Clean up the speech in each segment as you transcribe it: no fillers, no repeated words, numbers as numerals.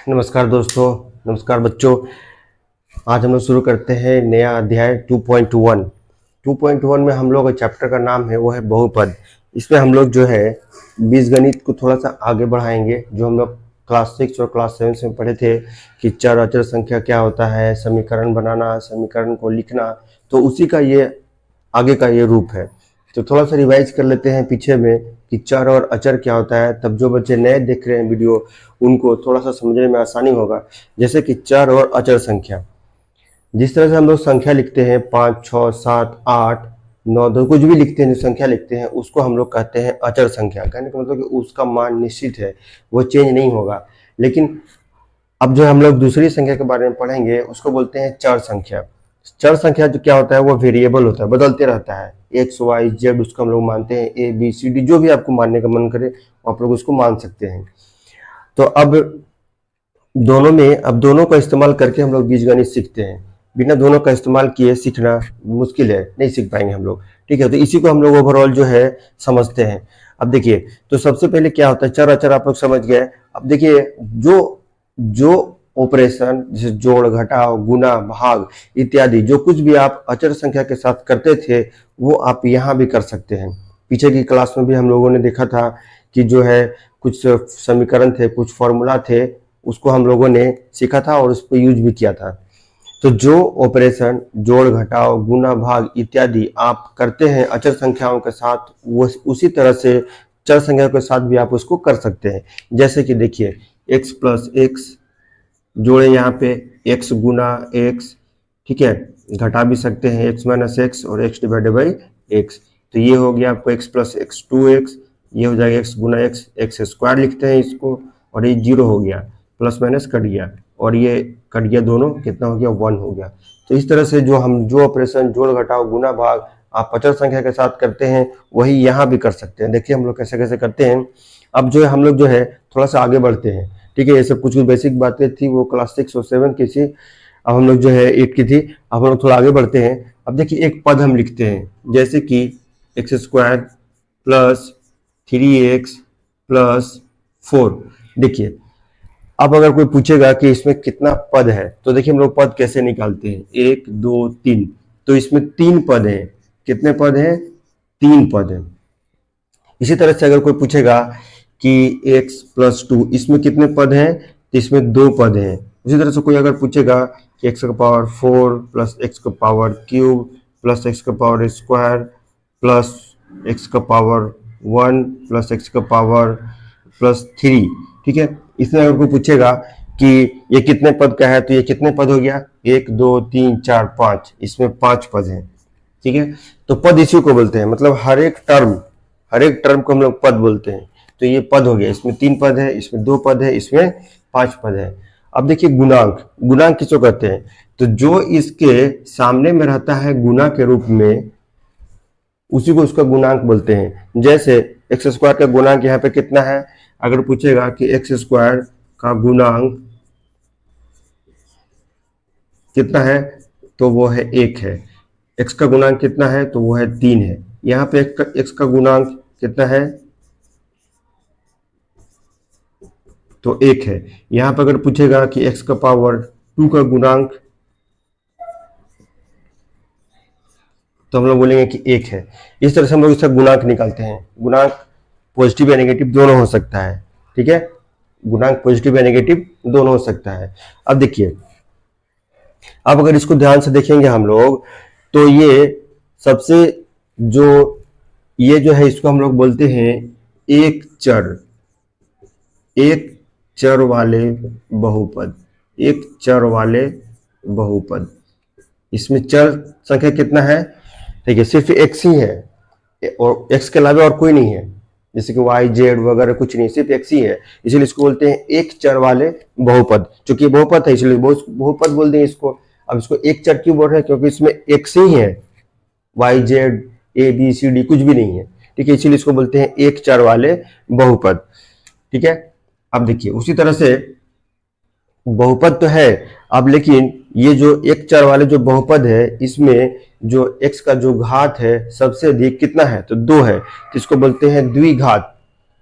नमस्कार दोस्तों, नमस्कार बच्चों। आज हम लोग शुरू करते हैं नया अध्याय 2.1। 2.1 में हम लोग चैप्टर का नाम है वो है बहुपद। इसमें हम लोग जो है बीजगणित को थोड़ा सा आगे बढ़ाएंगे। जो हम लोग क्लास 6 और क्लास 7 में पढ़े थे कि चर अचर संख्या क्या होता है, समीकरण बनाना, समीकरण को लिखना, तो उसी का ये आगे का ये रूप है। तो थोड़ा सा रिवाइज कर लेते हैं पीछे में कि चर और अचर क्या होता है, तब जो बच्चे नए देख रहे हैं वीडियो उनको थोड़ा सा समझने में आसानी होगा। जैसे कि चर और अचर संख्या, जिस तरह से हम लोग संख्या लिखते हैं 5, 6, 7, 8, 9, 10 कुछ भी लिखते हैं, जो संख्या लिखते हैं उसको हम लोग कहते हैं अचर संख्या। कहने का मतलब कि उसका मान निश्चित है, वो चेंज नहीं होगा। लेकिन अब जो हम लोग दूसरी संख्या के बारे में पढ़ेंगे उसको बोलते हैं चर संख्या। चर संख्या जो क्या होता है वो वेरिएबल होता है, बदलते रहता है। एक्स वाई जेड उसको हम लोग मानते हैं, ए बी सी डी, जो भी आपको मानने का मन करे आप लोग उसको मान सकते हैं। तो अब दोनों का इस्तेमाल करके हम लोग बीजगणित सीखते हैं। बिना दोनों का इस्तेमाल किए सीखना मुश्किल है, नहीं सीख पाएंगे हम लोग। ठीक है, तो इसी को हम लोग ओवरऑल जो है समझते हैं। अब देखिए, तो सबसे पहले क्या होता है चर अचर, आप लोग समझ गए। अब देखिए, जो ऑपरेशन जैसे जोड़, घटाव, गुना, भाग इत्यादि जो कुछ भी आप अचर संख्या के साथ करते थे वो आप यहाँ भी कर सकते हैं। पीछे की क्लास में भी हम लोगों ने देखा था कि जो है कुछ समीकरण थे, कुछ फॉर्मूला थे, उसको हम लोगों ने सीखा था और उस पर यूज भी किया था। तो जो ऑपरेशन जोड़, घटाव, गुना, भाग इत्यादि आप करते हैं अचर संख्याओं के साथ, वो उसी तरह से चर संख्या के साथ भी आप उसको कर सकते हैं। जैसे कि देखिए, x प्लस एक्स जोड़े यहाँ पे x गुना x, ठीक है, घटा भी सकते हैं x माइनस एक्स और x डिवाइडेड बाई x। तो ये हो गया आपको x प्लस एक्स 2x, ये हो जाएगा x गुना x स्क्वायर लिखते हैं इसको, और ये 0 हो गया, प्लस माइनस कट गया और ये कट गया, दोनों कितना हो गया 1 हो गया। तो इस तरह से जो ऑपरेशन जोड़, घटाव, गुना, भाग आप अचर संख्या के साथ करते हैं वही यहाँ भी कर सकते हैं। देखिए हम लोग कैसे कैसे करते हैं। अब जो है हम लोग जो है थोड़ा सा आगे बढ़ते हैं। ठीक है, ये सब कुछ बेसिक बातें थी, वो क्लास 6 और 7 की थी। अब हम लोग जो है 8 की थी। अब हम लोग थोड़ा आगे बढ़ते हैं। अब देखिए एक पद हम लिखते हैं, जैसे कि x square plus 3x plus 4। देखिए, अब अगर कोई पूछेगा कि इसमें कितना पद है, तो देखिए हम लोग पद कैसे निकालते हैं, 1 2 3। तो इसमें 3 पद हैं। कितने पद हैं? 3 पद हैं। इसी तरह से अगर कोई पूछेगा कि x प्लस 2, इसमें कितने पद हैं, तो इसमें 2 पद हैं। उसी तरह से कोई अगर पूछेगा कि x का पावर 4 प्लस x का पावर क्यूब प्लस x का पावर स्क्वायर प्लस x का पावर 1 प्लस x का पावर प्लस 3, ठीक है, इसमें अगर कोई पूछेगा कि ये कितने पद का है, तो ये कितने पद हो गया, 1 2 3 4 5, इसमें 5 पद हैं। ठीक है, तो पद इसी को बोलते हैं, मतलब हर एक टर्म को हम लोग पद बोलते हैं। तो ये पद हो गया, इसमें 3 पद है, इसमें 2 पद है, इसमें 5 पद है। अब देखिए गुणांक किसको कहते हैं, तो जो इसके सामने में रहता है गुना के रूप में, उसी को उसका गुणांक बोलते हैं। जैसे एक्स स्क्वायर का गुणांक यहाँ पे कितना है, अगर पूछेगा कि एक्स स्क्वायर का गुणांक कितना है, तो वो है 1 है। एक्स का गुणांक कितना है, तो वो है 3 है। यहाँ पे एक्स का गुणांक कितना है, तो 1 है। यहाँ पर अगर पूछेगा कि एक्स का पावर 2 का गुणांक, तो हम लोग बोलेंगे कि 1 है। इस तरह से हम लोग इसका गुणांक निकालते हैं। गुणांक पॉजिटिव या नेगेटिव दोनों हो सकता है। ठीक है, गुणांक पॉजिटिव या नेगेटिव दोनों हो सकता है। अब देखिए, अब अगर इसको ध्यान से देखेंगे हम लोग, तो ये सबसे ये जो है इसको हम लोग बोलते हैं एक चर वाले बहुपद। एक चर वाले बहुपद, इसमें चर संख्या कितना है, ठीक है, सिर्फ x ही है और x के अलावा और कोई नहीं है, जैसे कि y z वगैरह कुछ नहीं, सिर्फ x ही है। इसीलिए इसको बोलते हैं एक चर वाले बहुपद। चूंकि बहुपद है इसलिए बहुपद बोल दें इसको। अब इसको एक चर क्यों बोल रहे हैं, क्योंकि इसमें x ही है, y z a b c d कुछ भी नहीं है। ठीक है, इसीलिए इसको बोलते हैं एक चर वाले बहुपद। ठीक है, अब देखिए उसी तरह से बहुपद तो है, अब लेकिन ये जो एक चर वाले जो बहुपद है, इसमें जो x का जो घात है सबसे अधिक कितना है, तो 2 है। तो इसको बोलते हैं द्विघात,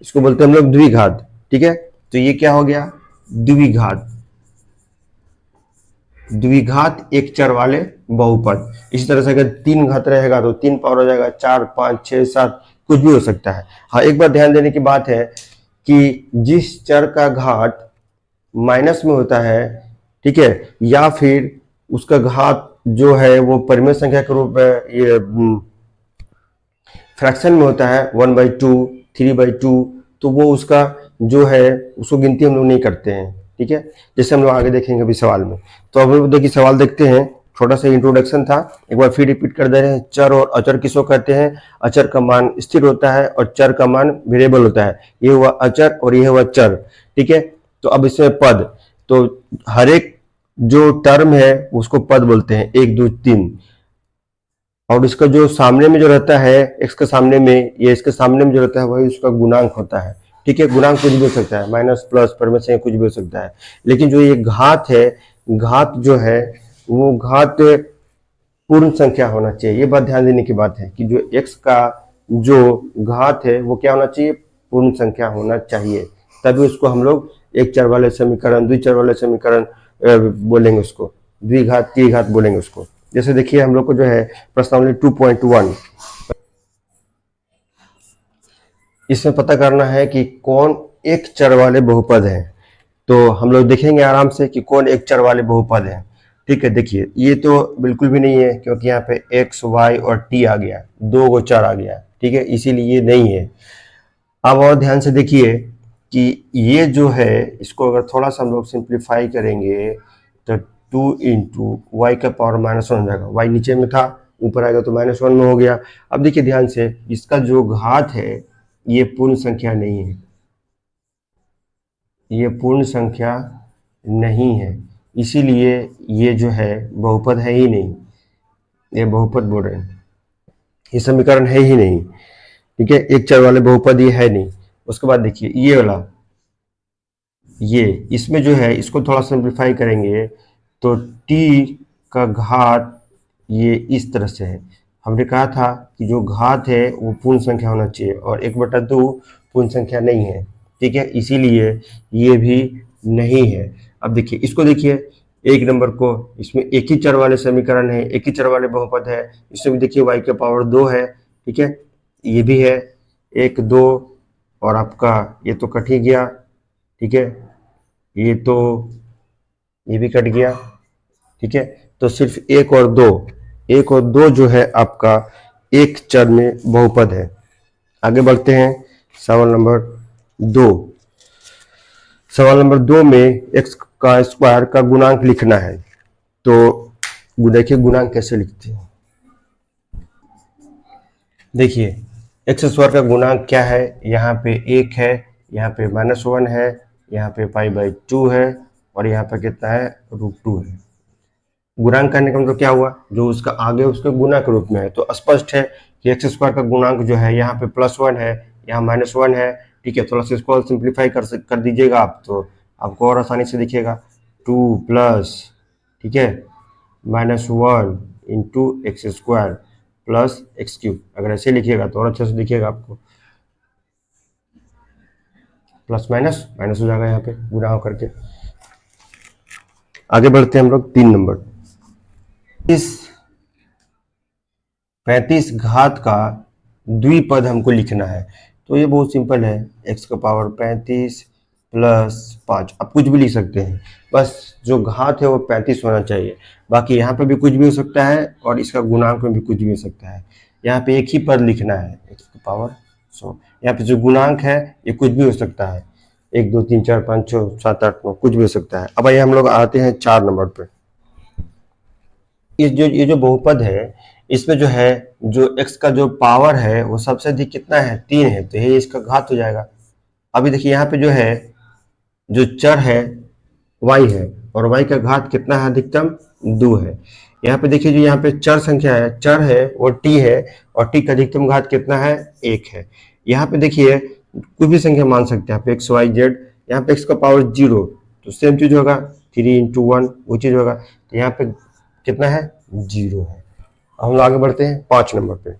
इसको बोलते हैं हम लोग द्विघात। ठीक है, तो ये क्या हो गया, द्विघात, द्विघात एक चर वाले बहुपद। इसी तरह से अगर 3 घात रहेगा तो 3 पावर हो जाएगा, 4, 5, 6, 7, कुछ भी हो सकता है। हाँ, एक बार ध्यान देने की बात है कि जिस चर का घात माइनस में होता है, ठीक है, या फिर उसका घात जो है वो परिमेय संख्या के रूप में ये फ्रैक्शन में होता है 1/2, 3/2, तो वो उसका जो है उसको गिनती हम लोग नहीं करते हैं, ठीक है, जैसे हम लोग आगे देखेंगे अभी सवाल में। तो अब देखिए सवाल देखते हैं, छोटा सा इंट्रोडक्शन था, एक बार फिर रिपीट कर दे रहे हैं। चर और अचर किसको कहते हैं? अचर का मान स्थिर होता है और चर का मान वेरिएबल होता है। ये हुआ अचर और ये हुआ चर, ठीक है। तो अब इसमें पद, तो हर एक जो टर्म है उसको पद बोलते हैं, 1, 2, 3, और इसका जो सामने में जो रहता है एक्स के सामने में, ये इसके सामने में जो रहता है वही उसका गुणांक होता है, ठीक है। गुणांक कुछ भी हो सकता है, माइनस प्लस परिमेय से कुछ भी हो सकता है, लेकिन जो ये घात है, घात जो है वो घात पूर्ण संख्या होना चाहिए। ये बात ध्यान देने की बात है कि जो एक्स का जो घात है वो क्या होना चाहिए? पूर्ण संख्या होना चाहिए, तभी उसको हम लोग एक चर वाले समीकरण, द्विचर वाले समीकरण बोलेंगे, उसको द्विघात त्रिघात बोलेंगे उसको। जैसे देखिए हम लोग को जो है प्रश्नावली 2.1, इसमें पता करना है कि कौन एक चर वाले बहुपद हैं। तो हम लोग देखेंगे आराम से कि कौन एक चर वाले बहुपद हैं, ठीक है। देखिए ये तो बिल्कुल भी नहीं है, क्योंकि यहाँ पे एक्स, वाई और टी आ गया, दो गो चर आ गया, ठीक है, इसीलिए ये नहीं है। अब और ध्यान से देखिए कि ये जो है इसको अगर थोड़ा सा हम लोग सिंप्लीफाई करेंगे तो 2 इंटू वाई का पावर -1 हो जाएगा। वाई नीचे में था, ऊपर आएगा तो -1 में हो गया। अब देखिए ध्यान से, इसका जो घात है ये पूर्ण संख्या नहीं है, ये पूर्ण संख्या नहीं है, इसीलिए ये जो है बहुपद है ही नहीं, ये बहुपद बोल रहे हैं, ये समीकरण है ही नहीं, ठीक है। एक चर वाले बहुपद ये है नहीं। उसके बाद देखिए ये वाला, ये इसमें जो है इसको थोड़ा सिंप्लीफाई करेंगे तो t का घात ये इस तरह से है। हमने कहा था कि जो घात है वो पूर्ण संख्या होना चाहिए और 1/2 पूर्ण संख्या नहीं है, ठीक है, इसीलिए ये भी नहीं है। अब देखिए इसको, देखिए एक नंबर को, इसमें एक ही चर वाले समीकरण है, एक ही चर वाले बहुपद है, इसमें भी देखिए y का पावर 2 है, ठीक है, ये भी है 1, 2, और आपका ये तो कट ही गया, ठीक है, ये तो ये भी कट गया, ठीक है। तो सिर्फ एक और दो, एक और दो जो है आपका एक चर में बहुपद है। आगे बढ़ते हैं सवाल नंबर 2। सवाल नंबर 2 में एक्स का स्क्वायर का गुणांक लिखना है। तो देखिए गुणांक कैसे लिखते हैं। देखिए एक्स स्क्वायर का गुणांक क्या है, यहाँ पे 1 है, यहाँ पे -1 है, यहाँ पे π/2 है, और यहाँ पे कितना है, √2 है। गुणांक करने का मतलब क्या हुआ, जो उसका आगे उसके गुना के रूप में है, तो स्पष्ट है कि एक्स स्क्वायर का गुणांक जो है यहाँ पे +1 है, यहाँ -1 है, ठीक है। थोड़ा सा इसको सिंप्लीफाई कर दीजिएगा आप, तो आपको और आसानी से दिखेगा। 2 प्लस, ठीक है, -1 into x square plus x cube, अगर ऐसे लिखिएगा तो और अच्छे से दिखेगा आपको। प्लस माइनस माइनस हो जाएगा यहाँ पे गुना होकर के। आगे बढ़ते हैं हम लोग 3 नंबर। इस 35 घात का द्विपद हमको लिखना है। तो ये बहुत सिंपल है, x का पावर 35 प्लस 5, आप कुछ भी लिख सकते हैं, बस जो घात है वो 35 होना चाहिए। बाकी यहाँ पे भी कुछ भी हो सकता है और इसका गुणांक में भी कुछ भी हो सकता है। यहाँ पे एक ही पद लिखना है, x का पावर 100। यहाँ पे जो गुणांक है ये कुछ भी हो सकता है, 1, 2, 3, 4, 5, 6, 7, 8, 9, कुछ भी हो सकता है। अब आइए हम लोग आते हैं 4 नंबर पे। ये जो बहुपद है, इसमें जो है जो x का जो पावर है वो सबसे अधिक कितना है, 3 है, तो ये इसका घात हो जाएगा। अभी देखिए यहाँ पे जो है जो चर है y है, और y का घात कितना है, अधिकतम 2 है। यहाँ पे देखिए जो यहाँ पे चर संख्या है, चर है वो t है, और t का अधिकतम घात कितना है, 1 है। यहाँ पे देखिए कोई भी संख्या मान सकते हैं आप, x, y, z। यहाँ पे x का पावर 0, तो सेम चीज होगा, 3 इंटू 1 वो चीज होगा, तो यहाँ पे कितना है, 0 है। हम लोग आगे बढ़ते हैं 5 नंबर पे।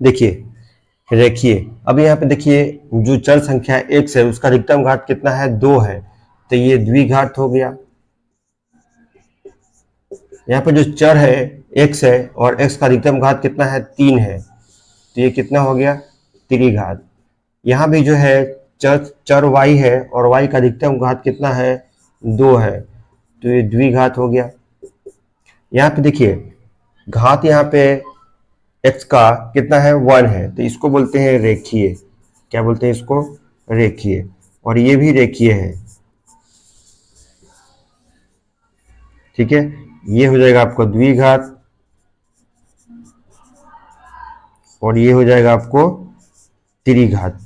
देखिए रेखीय। अब यहाँ पे देखिए जो चर संख्या x है उसका अधिकतम घात कितना है, 2 है, तो ये द्विघात हो गया। यहाँ पे जो चर है x है और x का अधिकतम घात कितना है, 3 है, तो ये कितना हो गया, त्रिघात। यहाँ भी जो है चर y है और y का अधिकतम घात कितना है, 2 है, तो ये द्विघात हो गया। यहाँ पे देखिए घात यहाँ पे x का कितना है, 1 है, तो इसको बोलते हैं रेखीय। क्या बोलते हैं इसको, रेखीय। और ये भी रेखीय है, ठीक है। ये हो जाएगा आपको द्विघात और ये हो जाएगा आपको त्रिघात।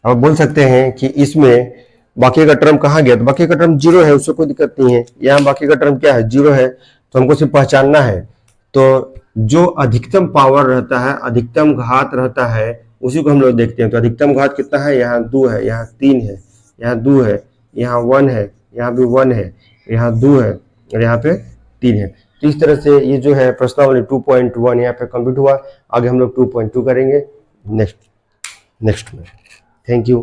अब बोल सकते हैं कि इसमें बाकी का टर्म कहाँ गया, तो बाकी का टर्म 0 है, उससे कोई दिक्कत नहीं है। यहाँ बाकी का टर्म क्या है, 0 है, तो हमको सिर्फ पहचानना है। तो जो अधिकतम पावर रहता है, अधिकतम घात रहता है, उसी को हम लोग देखते हैं। तो अधिकतम घात कितना है, यहाँ 2 है, यहाँ 3 है, यहाँ 2 है, यहाँ 1 है, यहाँ भी 1 है, यहाँ 2 है और यहाँ पे 3 है। तो इस तरह से ये जो है प्रश्नावली 2.1 यहाँ पे कंप्लीट हुआ। आगे हम लोग 2.2 करेंगे नेक्स्ट में। Thank you.